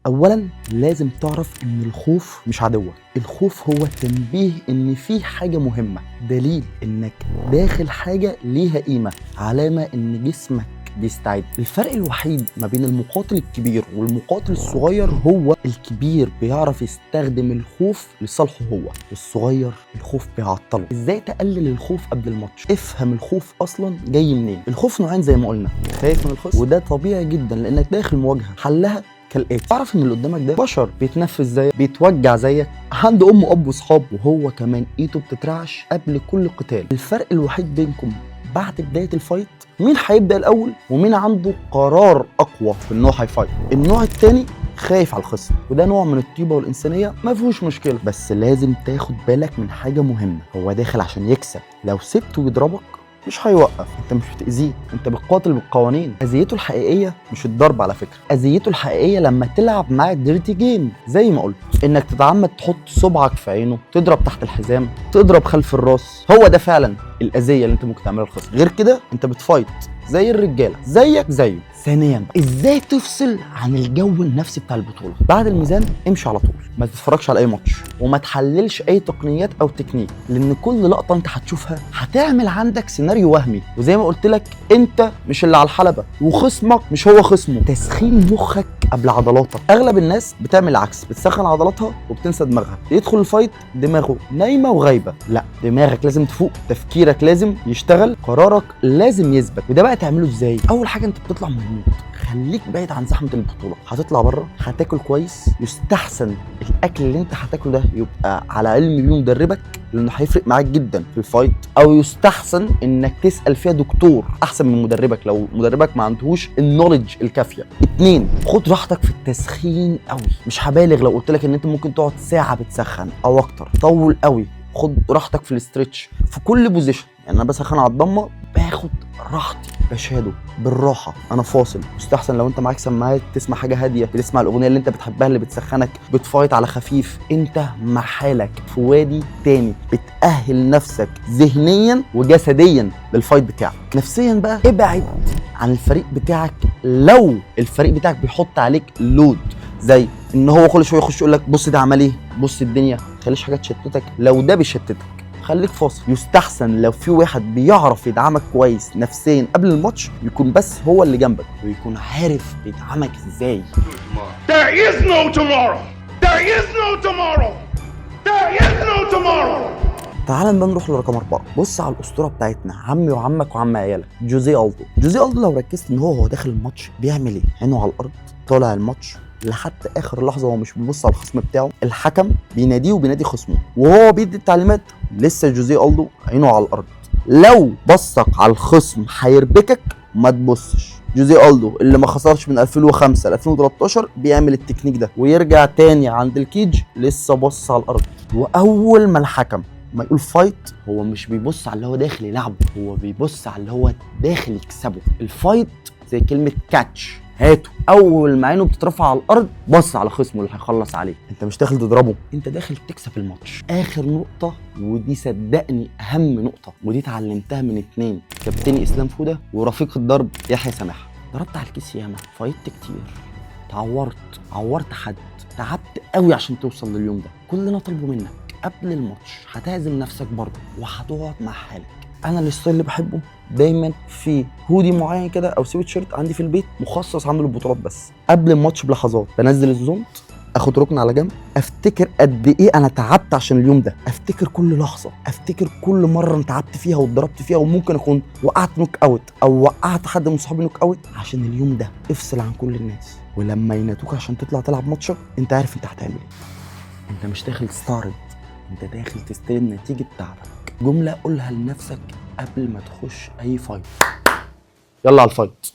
اولا لازم تعرف ان الخوف مش عدوك، الخوف هو تنبيه ان في حاجه مهمه، دليل انك داخل حاجه ليها قيمه، علامه ان جسمك بيستعد. الفرق الوحيد ما بين المقاتل الكبير والمقاتل الصغير هو الكبير بيعرف يستخدم الخوف لصالحه هو، والصغير الخوف بيعطله. ازاي تقلل الخوف قبل الماتش؟ افهم الخوف اصلا جاي منين. الخوف نوعين زي ما قلنا، خايف من الخصم وده طبيعي جدا لانك داخل مواجهه. حلها كالاتي: تعرف ان اللي قدامك ده بشر، بيتنفس زيك، بيتوجع زيك، عنده ام واب وصحاب، وهو كمان ايده بتترعش قبل كل قتال. الفرق الوحيد بينكم بعد بدايه الفايت مين هيبدا الاول ومين عنده قرار اقوى في ان هو هيفايت. النوع الثاني خايف على الخصم، وده نوع من الطيبه والانسانيه ما فيهوش مشكله، بس لازم تاخد بالك من حاجه مهمه: هو داخل عشان يكسب، لو سبته يضربك مش هيوقف، انت مش بتأذيه، انت بتقاتل بالقوانين. اذيته الحقيقيه مش الضرب على فكره، اذيته الحقيقيه لما تلعب معاه ديرتي جيم زي ما قلت، انك تتعمد تحط صبعك في عينه، تضرب تحت الحزام، تضرب خلف الراس. هو ده فعلا الاذيه اللي انت ممكن تعملها للخصم، غير كده انت بتفايت زي الرجاله زيك زيه. ثانيا ازاي تفصل عن الجو النفسي بتاع البطوله؟ بعد الميزان امشي على طول، ما تتفرجش على اي ماتش وما تحللش اي تقنيات او تكنيك، لان كل لقطه انت هتشوفها هتعمل عندك سيناريو وهمي. وزي ما قلت لك انت مش اللي على الحلبه وخصمك مش هو خصمه. تسخين مخك قبل عضلاتك. اغلب الناس بتعمل العكس، بتسخن عضلاتها وبتنسى دماغها، يدخل الفايت دماغه نايمه وغايبه. لا، دماغك لازم تفوق، تفكيرك لازم يشتغل، قرارك لازم يثبت. وده بقى تعمله ازاي؟ اول حاجه انت بتطلع من المود، خليك بعيد عن زحمه البطوله. هتطلع بره هتاكل كويس، يستحسن الاكل اللي انت هتاكله ده يبقى على علم بيه مدربك لانه هيفرق معاك جدا في الفايت، او يستحسن انك تسال فيها دكتور احسن من مدربك لو مدربك ما عندهوش النوليدج الكافيه. 2 خد راحتك في التسخين قوي، مش هبالغ لو قلت لك ان انت ممكن تقعد ساعه بتسخن او اكتر، طول قوي. خد راحتك في الاسترتش في كل بوزيشن، يعني انا بسخن على الضمه باخد راحتي، بشهاده بالراحه، انا فاصل. مستحسن لو انت معاك سماعات تسمع حاجه هاديه، بتسمع الاغنيه اللي انت بتحبها اللي بتسخنك، بتفايت على خفيف، انت مع حالك في وادي تاني، بتأهل نفسك ذهنيا وجسديا للفايت بتاعك. نفسيا بقى ابعد عن الفريق بتاعك لو الفريق بتاعك بيحط عليك لود، زي ان هو كل شويه يخش يقول لك بص ده عمل ايه، بص الدنيا، ما تخليش حاجه تشتتك. لو ده بيشتتك خليك فاصل. يستحسن لو في واحد بيعرف يدعمك كويس نفسيا قبل الماتش يكون بس هو اللي جنبك، ويكون عارف يدعمك ازاي. There is no tomorrow. There is no tomorrow. There is no tomorrow. تعال بقى نروح لرقم 4. بص على الاسطوره بتاعتنا، عمي وعمك وعم عيالك، جوزيه ألدو. جوزيه ألدو لو ركزت ان هو داخل الماتش بيعمل ايه، عينه على الارض، طالع الماتش لحد اخر لحظه هو مش بيبص على الخصم بتاعه. الحكم بيناديه وبينادي خصمه وهو بيدي التعليمات، لسه جوزيه ألدو عينه على الارض. لو بصك على الخصم هيربكك ما تبصش. جوزيه ألدو اللي ما خسرش من 2005 ل 2013 بيعمل التكنيك ده ويرجع تاني عند الكيج لسه بص على الارض. واول ما الحكم ما يقول فايت هو مش بيبص على اللي هو داخل يلعبه، هو بيبص على اللي هو داخل يكسبه. الفايت زي كلمه كاتش، هاته. اول ما عينه بتترفع على الارض بص على خصمه اللي هيخلص عليه، انت مش داخل تضربه، انت داخل تكسب الماتش. اخر نقطه، ودي صدقني اهم نقطه، ودي اتعلمتها من 2 كابتني اسلام فوده ورفيق الدرب يحيى سماحه. ضربت على الكيس ياما، فايت كتير، عورت حد، تعبت قوي عشان توصل لليوم ده. كلنا طلبوا منك قبل الماتش هتعزم نفسك برضه وهتقعد مع حالك. انا الستايل اللي بحبه دايما في هودي معين كده او سويت شيرت عندي في البيت مخصص عامل البطولات بس. قبل الماتش بلحظات بنزل الزونت، اخد ركن على جنب، افتكر قد ايه انا تعبت عشان اليوم ده، افتكر كل لحظه، افتكر كل مره انا تعبت فيها واتضربت فيها وممكن اكون وقعت نوك اوت او وقعت حد من صحابي نوك اوت عشان اليوم ده. افصل عن كل الناس، ولما ينادوك عشان تطلع تلعب ماتشك انت عارف انت هتعمل ايه. انت مش داخل تستعرض، انت داخل تستلم نتيجه تعبك. جمله قولها لنفسك قبل ما تخش اي فايت: يلا على الفايت.